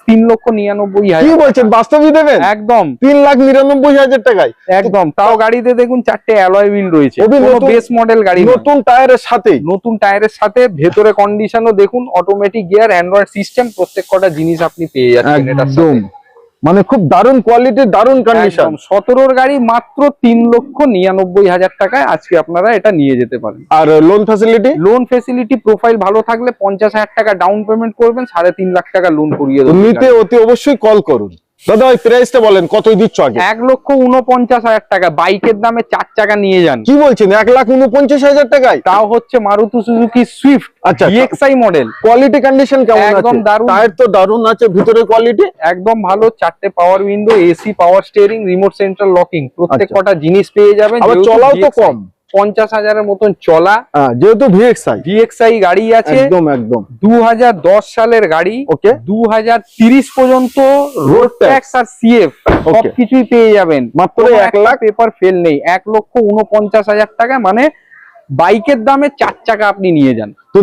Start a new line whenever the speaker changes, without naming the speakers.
3,99,000।
কি বলছেন, বাস্তবই দেবেন?
একদম
3,99,000 টাকায়
একদম। তাও গাড়িতে দেখুন 4টে অ্যালয় হুইল রয়েছে, বেস মডেল গাড়ি,
নতুন টায়ারের সাথে।
নতুন টায়ারের সাথে। ভেতরে কন্ডিশনও দেখুন, অটোমেটিক গিয়ার, অ্যান্ড্রয়েড সিস্টেম, প্রত্যেক কটা জিনিস আপনি পেয়ে যাচ্ছেন এটার সাথে।
মানে খুব দারুণ কোয়ালিটির, দারুণ কন্ডিশন।
17 গাড়ি মাত্র 3,99,000 টাকায় আজকে আপনারা এটা নিয়ে যেতে পারেন।
আর loan facility?
Loan facility profile ভালো থাকলে 50,000 টাকা ডাউন পেমেন্ট করবেন, 3.5 লাখ টাকা লোন করিয়ে দেবেন।
নিতে অতি অবশ্যই কল করুন। দাদা ওই প্রাইসটা বলেন, কতই দিচ্ছ আগে?
1,49,000 টাকা। বাইকের দামে 4 চাকা নিয়ে যান।
কি বলছেন, 1,49,000 টাকায়?
তাও হচ্ছে মারুতি সুজুকি সুইফট
আচ্ছা,
DXi মডেল।
কোয়ালিটি কন্ডিশন কেমন আছে?
একদম দারুণ।
টায়ার তো দারুণ আছে, ভিতরের কোয়ালিটি
একদম ভালো। 4টে power window, AC, power steering, remote central locking, প্রত্যেক
আচ্ছা।
কটা জিনিস পেয়ে যাবেন।
আবার চলাও তো কম,
50,000 এর মতন চলা,
যেহেতু
DXi গাড়ি আছে।
একদম একদম
2010 সালের গাড়ি।
ওকে।
2030 পর্যন্ত রোড ট্যাক্স আর CF সবকিছুই পেয়ে যাবেন।
মাত্র 1 লাখ
পেপার ফেল নেই। 1,49,000 টাকা, মানে বাইকের দামে 4 চাকা আপনি নিয়ে যান।
তো